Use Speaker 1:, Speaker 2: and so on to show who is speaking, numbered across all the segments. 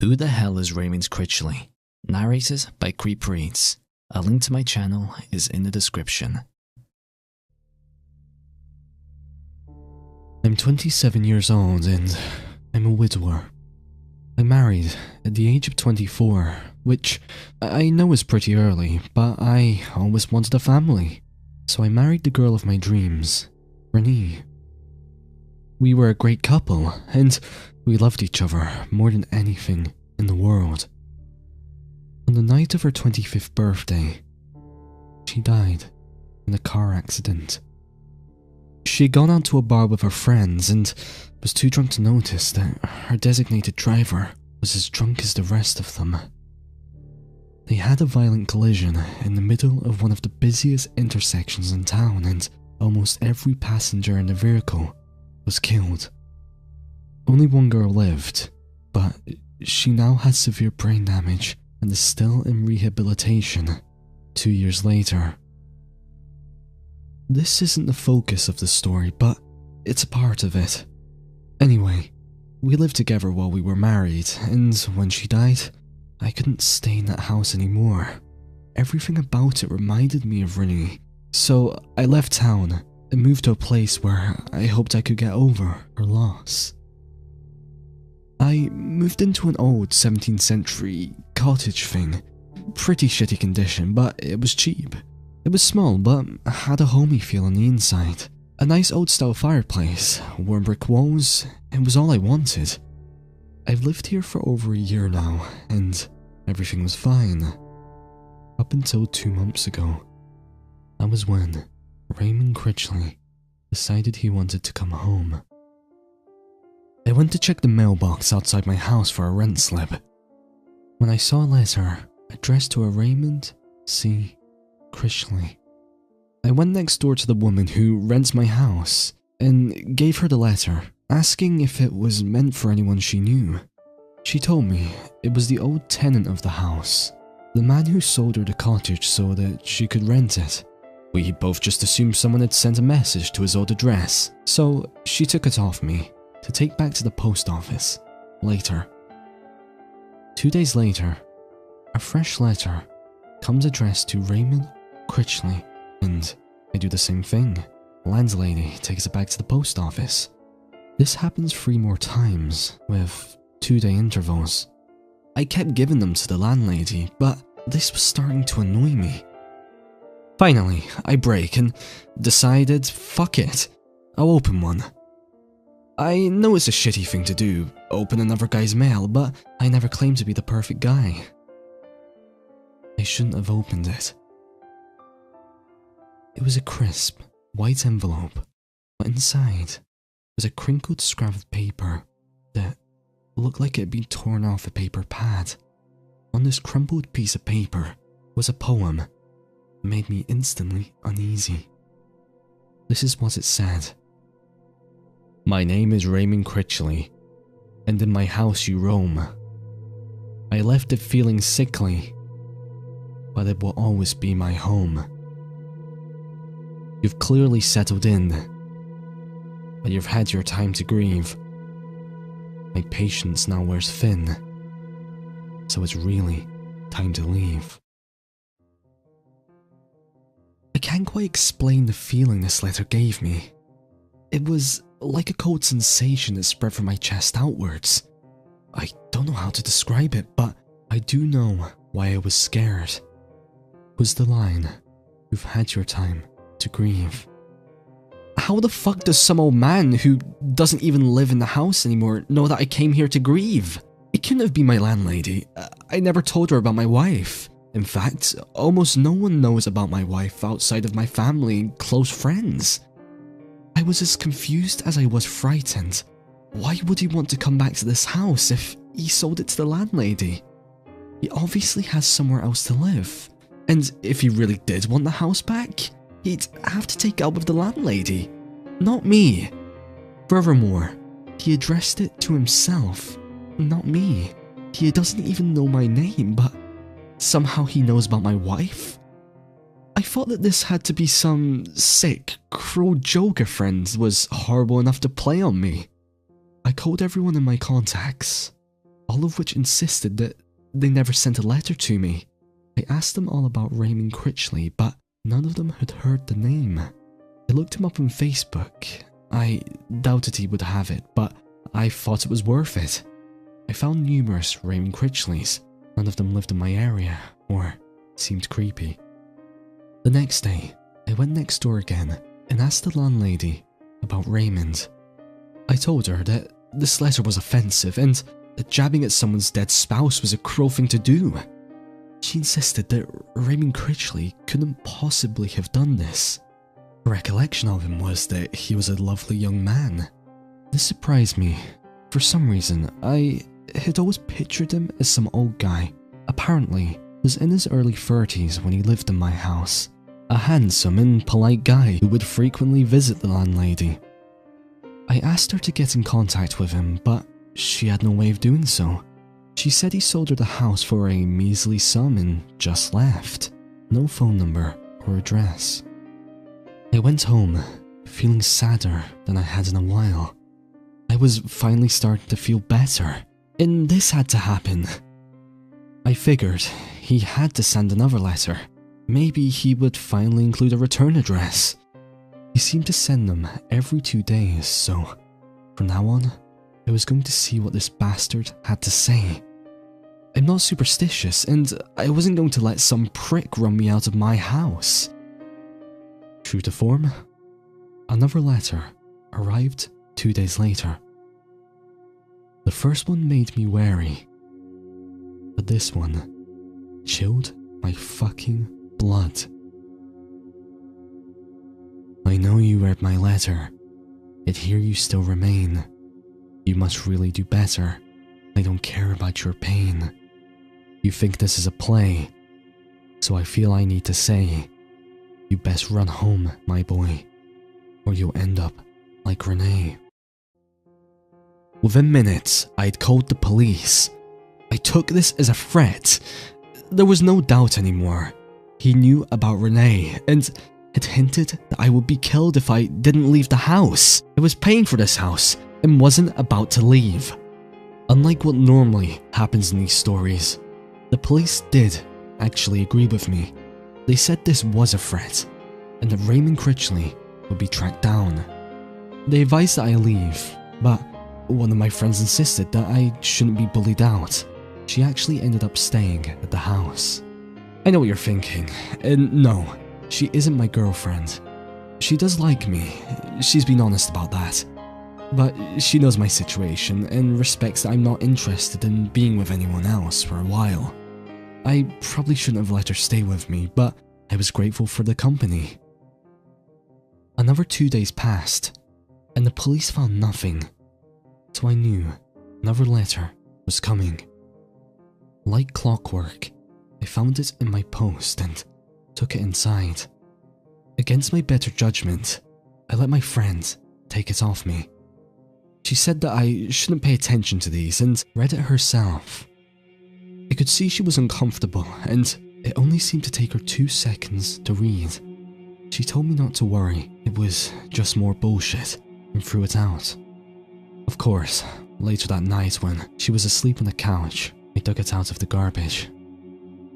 Speaker 1: Who the hell is Raymond Critchley? Narrated by CreepReads. A link to my channel is in the description. I'm 27 years old and I'm a widower. I married at the age of 24, which I know is pretty early, but I always wanted a family. So I married the girl of my dreams, Renee. We were a great couple, and we loved each other more than anything in the world. On the night of her 25th birthday, she died in a car accident. She had gone out to a bar with her friends and was too drunk to notice that her designated driver was as drunk as the rest of them. They had a violent collision in the middle of one of the busiest intersections in town, and almost every passenger in the vehicle was killed. Only one girl lived, but she now has severe brain damage and is still in rehabilitation 2 years later. This isn't the focus of the story, but it's a part of it. Anyway, we lived together while we were married, and when she died, I couldn't stay in that house anymore. Everything about it reminded me of Renee, so I left town and moved to a place where I hoped I could get over her loss. I moved into an old 17th century cottage thing. Pretty shitty condition, but it was cheap. It was small, but had a homey feel on the inside. A nice old style fireplace, warm brick walls, it was all I wanted. I've lived here for over a year now, and everything was fine. Up until 2 months ago. That was when Raymond Critchley decided he wanted to come home. I went to check the mailbox outside my house for a rent slip, when I saw a letter addressed to a Raymond C. Critchley. I went next door to the woman who rents my house and gave her the letter, asking if it was meant for anyone she knew. She told me it was the old tenant of the house, the man who sold her the cottage so that she could rent it. We both just assumed someone had sent a message to his old address, so she took it off me to take back to the post office later. 2 days later, a fresh letter comes addressed to Raymond Critchley, and I do the same thing. The landlady takes it back to the post office. This happens 3 more times, with 2-day intervals. I kept giving them to the landlady, but this was starting to annoy me. Finally, I break and decided, fuck it, I'll open one. I know it's a shitty thing to do, open another guy's mail, but I never claimed to be the perfect guy. I shouldn't have opened it. It was a crisp, white envelope, but inside was a crinkled scrap of paper that looked like it had been torn off a paper pad. On this crumpled piece of paper was a poem that made me instantly uneasy. This is what it said. My name is Raymond Critchley, and in my house you roam. I left it feeling sickly, but it will always be my home. You've clearly settled in, but you've had your time to grieve. My patience now wears thin, so it's really time to leave. I can't quite explain the feeling this letter gave me. It was like a cold sensation that spread from my chest outwards. I don't know how to describe it, but I do know why I was scared. It was the line, "You've had your time to grieve." How the fuck does some old man who doesn't even live in the house anymore know that I came here to grieve? It couldn't have been my landlady. I never told her about my wife. In fact, almost no one knows about my wife outside of my family and close friends. I was as confused as I was frightened. Why would he want to come back to this house if he sold it to the landlady? He obviously has somewhere else to live. And if he really did want the house back, he'd have to take it up with the landlady, not me. Furthermore, he addressed it to himself, not me. He doesn't even know my name, but somehow he knows about my wife? I thought that this had to be some sick, cruel joke a friend was horrible enough to play on me. I called everyone in my contacts, all of which insisted that they never sent a letter to me. I asked them all about Raymond Critchley, but none of them had heard the name. I looked him up on Facebook. I doubted he would have it, but I thought it was worth it. I found numerous Raymond Critchleys. None of them lived in my area, or seemed creepy. The next day, I went next door again and asked the landlady about Raymond. I told her that this letter was offensive and that jabbing at someone's dead spouse was a cruel thing to do. She insisted that Raymond Critchley couldn't possibly have done this. Her recollection of him was that he was a lovely young man. This surprised me. For some reason, I had always pictured him as some old guy. Apparently, he was in his early 30s when he lived in my house. A handsome and polite guy who would frequently visit the landlady. I asked her to get in contact with him, but she had no way of doing so. She said he sold her the house for a measly sum and just left. No phone number or address. I went home, feeling sadder than I had in a while. I was finally starting to feel better, and this had to happen. I figured he had to send another letter. Maybe he would finally include a return address. He seemed to send them every 2 days, so from now on, I was going to see what this bastard had to say. I'm not superstitious, and I wasn't going to let some prick run me out of my house. True to form, another letter arrived 2 days later. The first one made me wary, but this one chilled my fucking blood. I know you read my letter, yet here you still remain. You must really do better. I don't care about your pain. You think this is a play, so I feel I need to say, you best run home, my boy, or you'll end up like Renee. Within minutes, I'd called the police. I took this as a threat. There was no doubt anymore. He knew about Renee and had hinted that I would be killed if I didn't leave the house. I was paying for this house and wasn't about to leave. Unlike what normally happens in these stories, the police did actually agree with me. They said this was a threat, and that Raymond Critchley would be tracked down. They advised that I leave, but one of my friends insisted that I shouldn't be bullied out. She actually ended up staying at the house. I know what you're thinking, and no, she isn't my girlfriend. She does like me, she's been honest about that. But she knows my situation and respects that I'm not interested in being with anyone else for a while. I probably shouldn't have let her stay with me, but I was grateful for the company. Another 2 days passed, and the police found nothing, so I knew another letter was coming. Like clockwork, I found it in my post and took it inside. Against my better judgment, I let my friend take it off me. She said that I shouldn't pay attention to these and read it herself. I could see she was uncomfortable, and it only seemed to take her 2 seconds to read. She told me not to worry, it was just more bullshit, and threw it out. Of course, later that night when she was asleep on the couch, I dug it out of the garbage.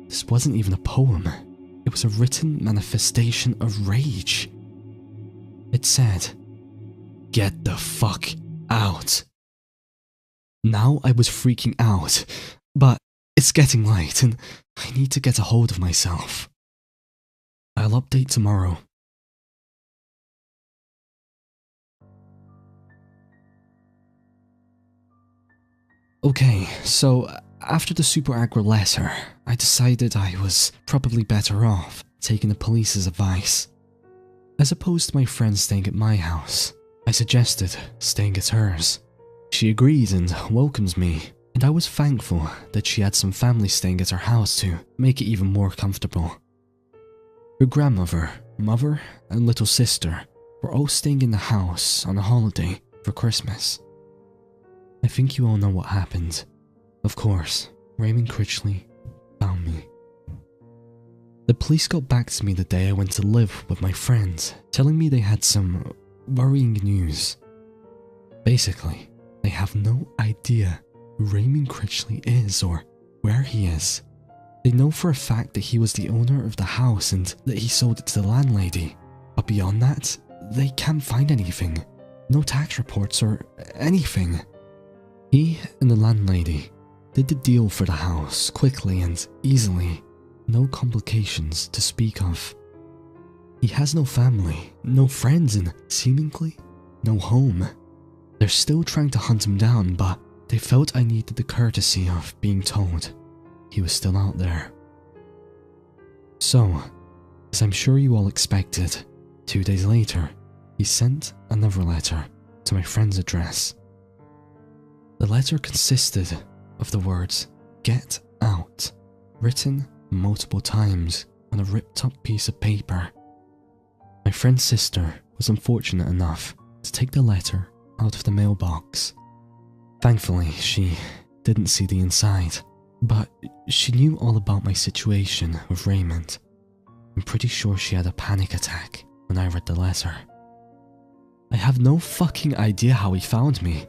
Speaker 1: This wasn't even a poem, it was a written manifestation of rage. It said, "Get the fuck out." Now I was freaking out, but it's getting late and I need to get a hold of myself. I'll update tomorrow. Okay, so after the super aggro letter, I decided I was probably better off taking the police's advice. As opposed to my friend staying at my house, I suggested staying at hers. She agreed and welcomed me, and I was thankful that she had some family staying at her house to make it even more comfortable. Her grandmother, mother, and little sister were all staying in the house on a holiday for Christmas. I think you all know what happened. Of course, Raymond Critchley found me. The police got back to me the day I went to live with my friends, telling me they had some worrying news. Basically, they have no idea who Raymond Critchley is or where he is. They know for a fact that he was the owner of the house and that he sold it to the landlady. But beyond that, they can't find anything. No tax reports or anything. He and the landlady did the deal for the house quickly and easily. No complications to speak of. He has no family, no friends, and seemingly no home. They're still trying to hunt him down, but they felt I needed the courtesy of being told he was still out there. So, as I'm sure you all expected, 2 days later, he sent another letter to my friend's address. The letter consisted of the words, "Get out," written multiple times on a ripped up piece of paper. My friend's sister was unfortunate enough to take the letter out of the mailbox. Thankfully, she didn't see the inside, but she knew all about my situation with Raymond. I'm pretty sure she had a panic attack when I read the letter. I have no fucking idea how he found me.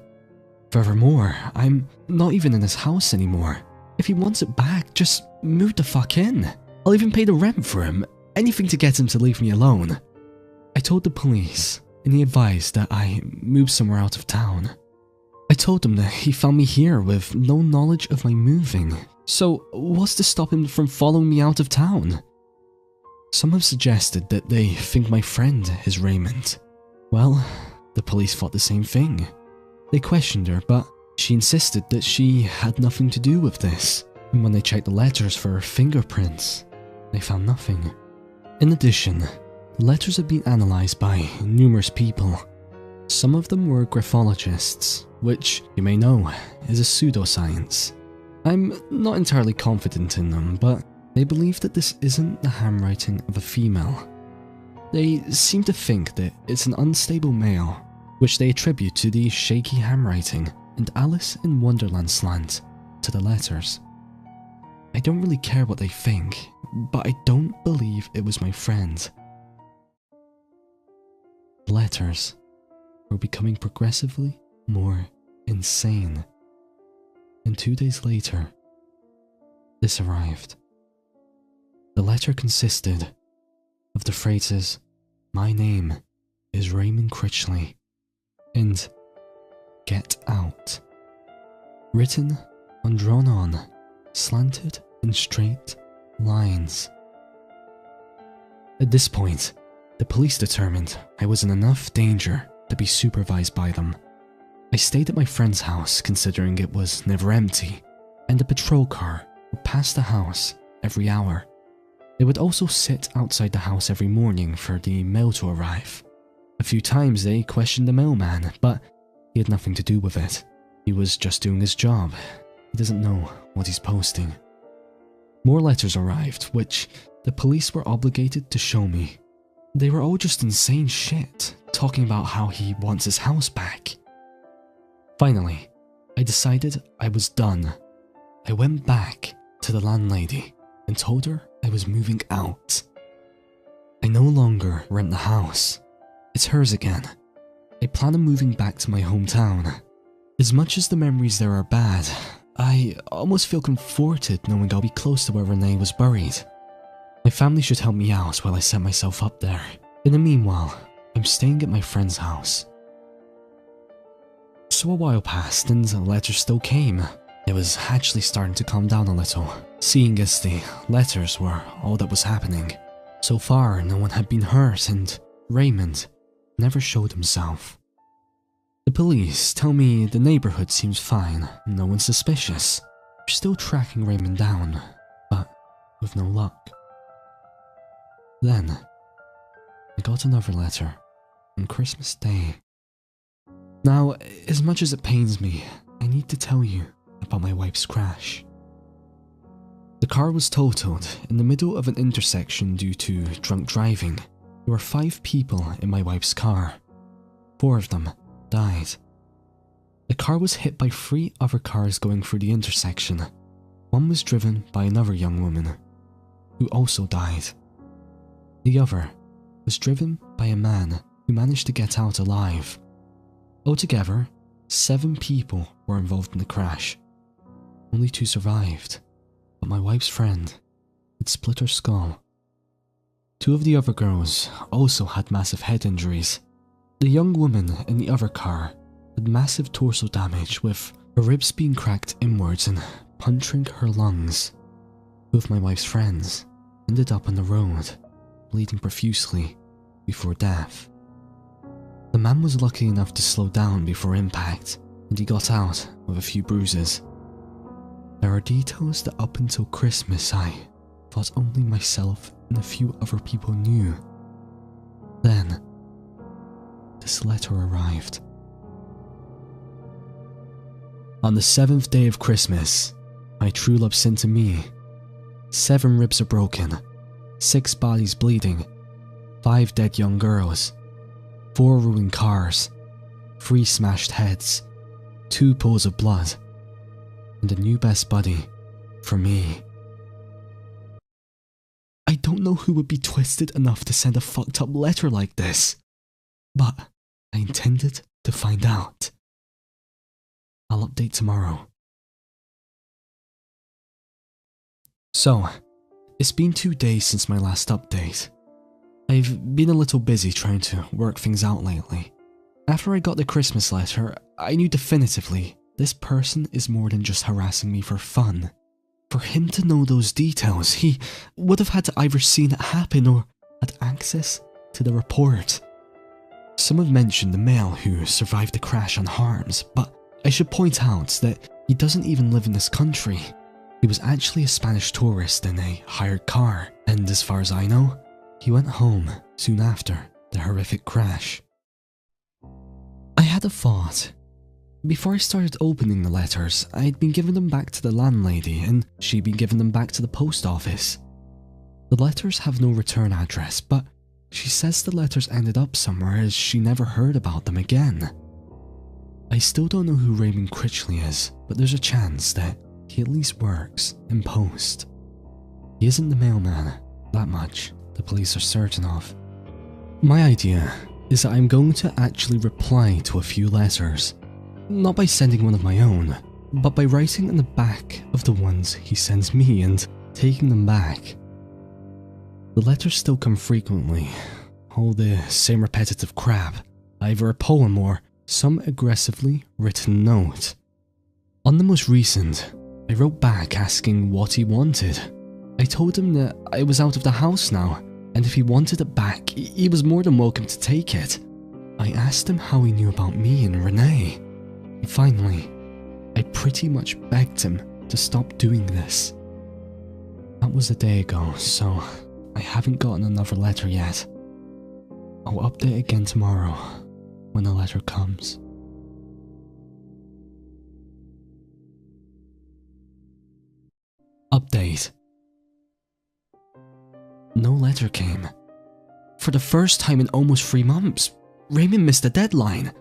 Speaker 1: Furthermore, I'm not even in his house anymore. If he wants it back, just move the fuck in. I'll even pay the rent for him, anything to get him to leave me alone. I told the police, and he advised that I move somewhere out of town. I told him that he found me here with no knowledge of my moving, so what's to stop him from following me out of town? Some have suggested that they think my friend is Raymond. Well, the police thought the same thing. They questioned her, but she insisted that she had nothing to do with this. And when they checked the letters for fingerprints, they found nothing. In addition, the letters had been analysed by numerous people. Some of them were graphologists, which, you may know, is a pseudoscience. I'm not entirely confident in them, but they believe that this isn't the handwriting of a female. They seem to think that it's an unstable male, which they attribute to the shaky handwriting and Alice in Wonderland slant to the letters. I don't really care what they think, but I don't believe it was my friend. The letters were becoming progressively more insane. And 2 days later, this arrived. The letter consisted of the phrases, "My name is Raymond Critchley," and "Get out," written and drawn on, slanted in straight lines. At this point, the police determined I was in enough danger to be supervised by them. I stayed at my friend's house considering it was never empty, and a patrol car would pass the house every hour. They would also sit outside the house every morning for the mail to arrive. A few times they questioned the mailman, but he had nothing to do with it. He was just doing his job. He doesn't know what he's posting. More letters arrived, which the police were obligated to show me. They were all just insane shit, talking about how he wants his house back. Finally, I decided I was done. I went back to the landlady and told her I was moving out. I no longer rent the house. It's hers again. I plan on moving back to my hometown. As much as the memories there are bad, I almost feel comforted knowing I'll be close to where Renee was buried. My family should help me out while I set myself up there. In the meanwhile, I'm staying at my friend's house. So a while passed and the letters still came. It was actually starting to calm down a little, seeing as the letters were all that was happening. So far, no one had been hurt and Raymond never showed himself. The police tell me the neighborhood seems fine, no one's suspicious. We're still tracking Raymond down, but with no luck. Then, I got another letter on Christmas Day. Now, as much as it pains me, I need to tell you about my wife's crash. The car was totaled in the middle of an intersection due to drunk driving. There were 5 people in my wife's car. 4 of them died. The car was hit by 3 other cars going through the intersection. One was driven by another young woman, who also died. The other was driven by a man who managed to get out alive. Altogether, 7 people were involved in the crash, Only 2 survived, but my wife's friend had split her skull. 2 of the other girls also had massive head injuries. The young woman in the other car had massive torso damage, with her ribs being cracked inwards and puncturing her lungs. 2 of my wife's friends ended up on the road, bleeding profusely before death. The man was lucky enough to slow down before impact, and he got out with a few bruises. There are details that up until Christmas I thought only myself and a few other people knew. Then, this letter arrived. On the 7th day of Christmas, my true love sent to me 7 ribs are broken, 6 bodies bleeding, 5 dead young girls, 4 ruined cars, 3 smashed heads, 2 pools of blood, and a new best buddy for me. I don't know who would be twisted enough to send a fucked up letter like this, but I intended to find out. I'll update tomorrow. So, it's been 2 days since my last update. I've been a little busy trying to work things out lately. After I got the Christmas letter, I knew definitively this person is more than just harassing me for fun. For him to know those details, he would have had to either seen it happen or had access to the report. Some have mentioned the male who survived the crash unharmed, but I should point out that he doesn't even live in this country. He was actually a Spanish tourist in a hired car, and as far as I know, he went home soon after the horrific crash. I had a thought. Before I started opening the letters, I'd been giving them back to the landlady and she'd been giving them back to the post office. The letters have no return address, but she says the letters ended up somewhere as she never heard about them again. I still don't know who Raymond Critchley is, but there's a chance that he at least works in post. He isn't the mailman, that much the police are certain of. My idea is that I'm going to actually reply to a few letters. Not by sending one of my own, but by writing on the back of the ones he sends me and taking them back. The letters still come frequently, all the same repetitive crap, either a poem or some aggressively written note. On the most recent, I wrote back asking what he wanted. I told him that I was out of the house now, and if he wanted it back, he was more than welcome to take it. I asked him how he knew about me and Renee. Finally, I pretty much begged him to stop doing this. That was a day ago, so I haven't gotten another letter yet. I'll update again tomorrow when the letter comes. Update. No letter came. For the first time in almost 3 months, Raymond missed a deadline.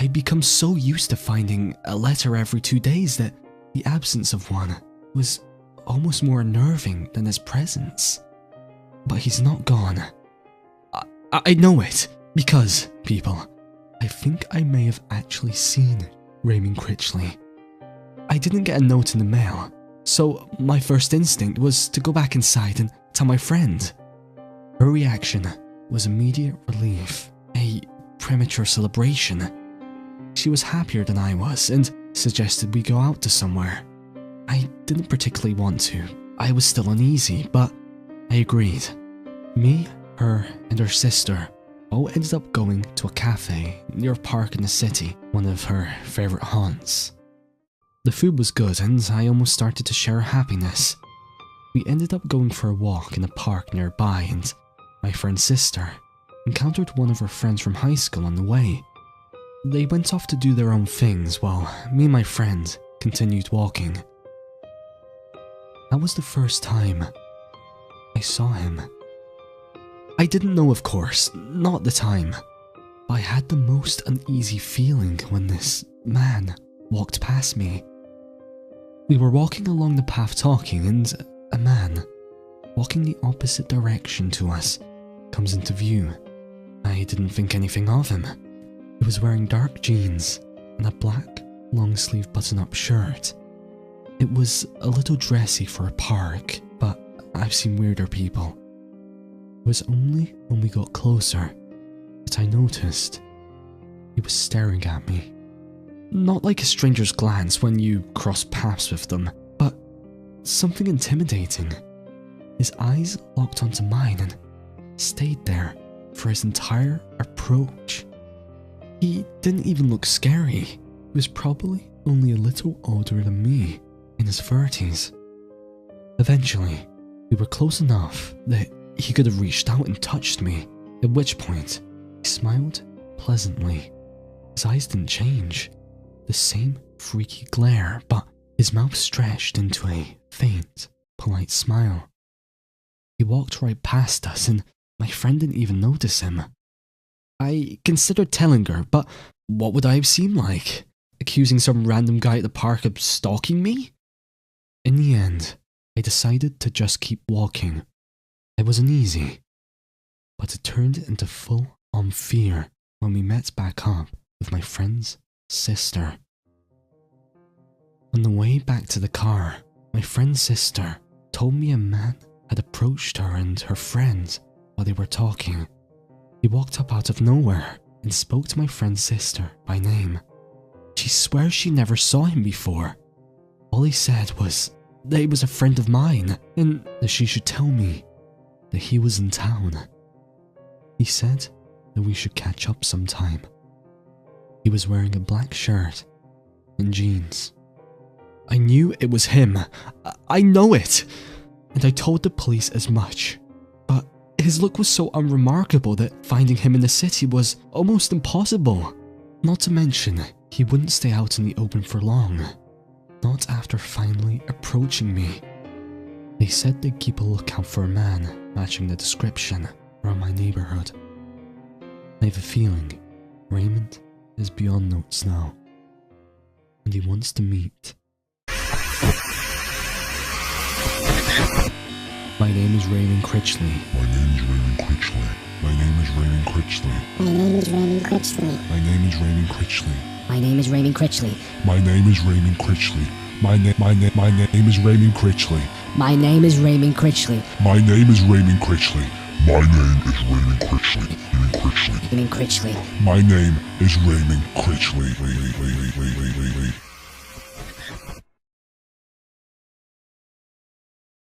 Speaker 1: I'd become so used to finding a letter every 2 days that the absence of one was almost more unnerving than his presence. But he's not gone. I know it, because, people, I think I may have actually seen Raymond Critchley. I didn't get a note in the mail, so my first instinct was to go back inside and tell my friend. Her reaction was immediate relief, a premature celebration. She was happier than I was and suggested we go out to somewhere. I didn't particularly want to. I was still uneasy, but I agreed. Me, her, and her sister all ended up going to a cafe near a park in the city, one of her favourite haunts. The food was good and I almost started to share her happiness. We ended up going for a walk in a park nearby and my friend's sister encountered one of her friends from high school on the way. They went off to do their own things while me and my friend continued walking. That was the first time I saw him. I didn't know, of course, not at the time, but I had the most uneasy feeling when this man walked past me. We were walking along the path talking and a man, walking the opposite direction to us, comes into view. I didn't think anything of him. He was wearing dark jeans and a black, long-sleeve button-up shirt. It was a little dressy for a park, but I've seen weirder people. It was only when we got closer that I noticed he was staring at me. Not like a stranger's glance when you cross paths with them, but something intimidating. His eyes locked onto mine and stayed there for his entire approach. He didn't even look scary. He was probably only a little older than me, in his 30s. Eventually, we were close enough that he could have reached out and touched me, at which point he smiled pleasantly. His eyes didn't change, the same freaky glare, but his mouth stretched into a faint, polite smile. He walked right past us and my friend didn't even notice him. I considered telling her, but what would I have seemed like? Accusing some random guy at the park of stalking me? In the end, I decided to just keep walking. It wasn't easy, but it turned into full-on fear when we met back up with my friend's sister. On the way back to the car, my friend's sister told me a man had approached her and her friends while they were talking. He walked up out of nowhere and spoke to my friend's sister by name. She swears she never saw him before. All he said was that he was a friend of mine and that she should tell me that he was in town. He said that we should catch up sometime. He was wearing a black shirt and jeans. I knew it was him. I know it! And I told the police as much. But his look was so unremarkable that finding him in the city was almost impossible. Not to mention, he wouldn't stay out in the open for long. Not after finally approaching me. They said they'd keep a lookout for a man matching the description around my neighborhood. I have a feeling Raymond is beyond notes now, and he wants to meet. My name is Raymond Critchley.
Speaker 2: My name is Raymond Critchley. My name is Raymond Critchley.
Speaker 3: My name is Raymond Critchley.
Speaker 2: My name is Raymond Critchley.
Speaker 3: My name is Raymond Critchley.
Speaker 2: My name is Raymond Critchley. My name is Raymond Critchley.
Speaker 3: My name is Raymond Critchley.
Speaker 2: My name is Raymond Critchley. My name is Raymond Critchley.
Speaker 3: Raymond Critchley.
Speaker 2: My name is Raymond Critchley.